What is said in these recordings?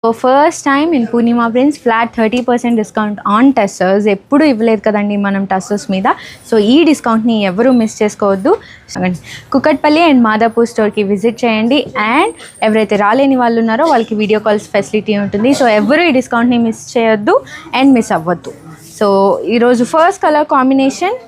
So first time in Purnima prints flat 30% discount on tussars. ఎప్పుడు ఇవ్వలేదు కదండి మనం టస్సర్స్ మీద. సో ఈ డిస్కౌంట్ని ఎవరు మిస్ చేసుకోవద్దు. కుకట్పల్లి అండ్ మాదాపూర్ స్టోర్కి విజిట్ చేయండి. అండ్ ఎవరైతే రాలేని వాళ్ళు ఉన్నారో వాళ్ళకి వీడియో కాల్స్ ఫెసిలిటీ ఉంటుంది. సో ఎవరు ఈ డిస్కౌంట్ని మిస్ చేయొద్దు అండ్ మిస్ అవ్వద్దు. సో ఈరోజు ఫస్ట్ కలర్ కాంబినేషన్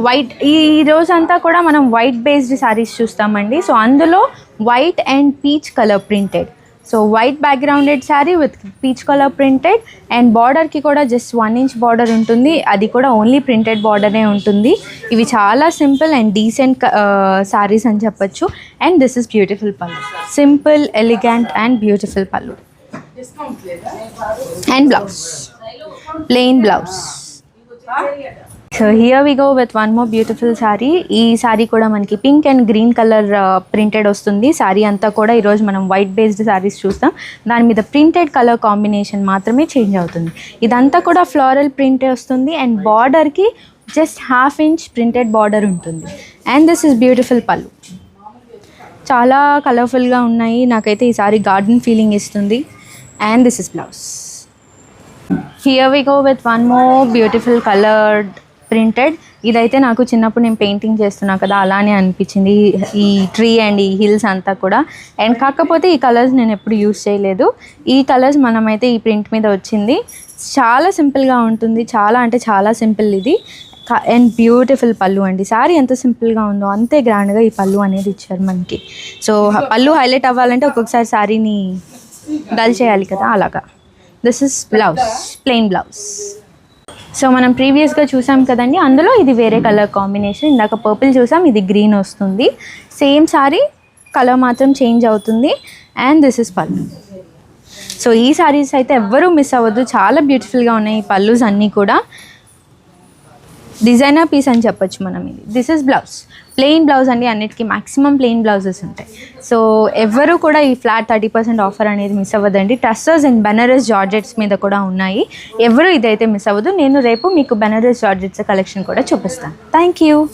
వైట్. ఈ రోజంతా కూడా మనం వైట్ బేస్డ్ శారీస్ చూస్తామండి. సో అందులో white and peach colour printed. So white backgrounded sari with peach colour printed and బార్డర్కి కూడా జస్ట్ 1 ఇంచ్ బార్డర్ ఉంటుంది. అది కూడా ఓన్లీ ప్రింటెడ్ బార్డరే ఉంటుంది. ఇవి చాలా సింపుల్ అండ్ డీసెంట్ శారీస్ అని చెప్పచ్చు. And this is beautiful pallu. Simple, elegant and beautiful pallu. And blouse, plain blouse. So here we go with one more beautiful sari. ఈ శారీ కూడా మనకి pink and green colour printed వస్తుంది. శారీ అంతా కూడా ఈరోజు మనం వైట్ బేస్డ్ శారీస్ చూస్తాం. దాని మీద ప్రింటెడ్ కలర్ కాంబినేషన్ మాత్రమే చేంజ్ అవుతుంది. ఇదంతా కూడా ఫ్లోరల్ ప్రింటే వస్తుంది అండ్ బార్డర్కి జస్ట్ 1/2 ఇంచ్ ప్రింటెడ్ బార్డర్ ఉంటుంది. And this is beautiful pallu. చాలా కలర్ఫుల్గా ఉన్నాయి. నాకైతే ఈ శారీ గార్డెన్ ఫీలింగ్ ఇస్తుంది. And this is blouse. Here we go with one more beautiful coloured printed. ఇదైతే నాకు చిన్నప్పుడు నేను పెయింటింగ్ చేస్తున్నా కదా అలానే అనిపించింది, ఈ ట్రీ అండ్ ఈ హిల్స్ అంతా కూడా. అండ్ కాకపోతే ఈ కలర్స్ నేను ఎప్పుడు యూస్ చేయలేదు. ఈ కలర్స్ మనమైతే ఈ ప్రింట్ మీద వచ్చింది. చాలా సింపుల్గా ఉంటుంది, చాలా అంటే చాలా సింపుల్ ఇది. అండ్ బ్యూటిఫుల్ పళ్ళు అండి. శారీ ఎంత సింపుల్గా ఉందో అంతే గ్రాండ్గా ఈ పళ్ళు అనేది ఇచ్చారు మనకి. సో పళ్ళు హైలైట్ అవ్వాలంటే ఒక్కొక్కసారి శారీని డల్ చేయాలి కదా, అలాగా. This is blouse, plain blouse. So మనం ప్రీవియస్గా చూసాం కదండి, అందులో ఇది వేరే కలర్ కాంబినేషన్. ఇందాక పర్పుల్ చూసాం, ఇది గ్రీన్ వస్తుంది. సేమ్ సారీ, కలర్ మాత్రం చేంజ్ అవుతుంది. అండ్ దిస్ ఇస్ పళ్ళు. సో ఈ సారీస్ అయితే ఎవ్వరూ మిస్ అవ్వద్దు. చాలా బ్యూటిఫుల్గా ఉన్నాయి ఈ పళ్ళుస్ అన్నీ కూడా. డిజైనర్ పీస్ అని చెప్పొచ్చు మనం ఇది. This is blouse, plain blouse అండి. అన్నిటికీ మ్యాక్సిమం ప్లెయిన్ బ్లౌజెస్ ఉంటాయి. సో ఎవరు కూడా ఈ ఫ్లాట్ 30% ఆఫర్ అనేది మిస్ అవ్వదండి. టస్సర్స్ అండ్ బెనారస్ జార్జెట్స్ మీద కూడా ఉన్నాయి. ఎవరు ఇదైతే మిస్ అవ్వదు. నేను రేపు మీకు బెనారస్ జార్జెట్స్ కలెక్షన్ కూడా చూపిస్తాను. Thank you.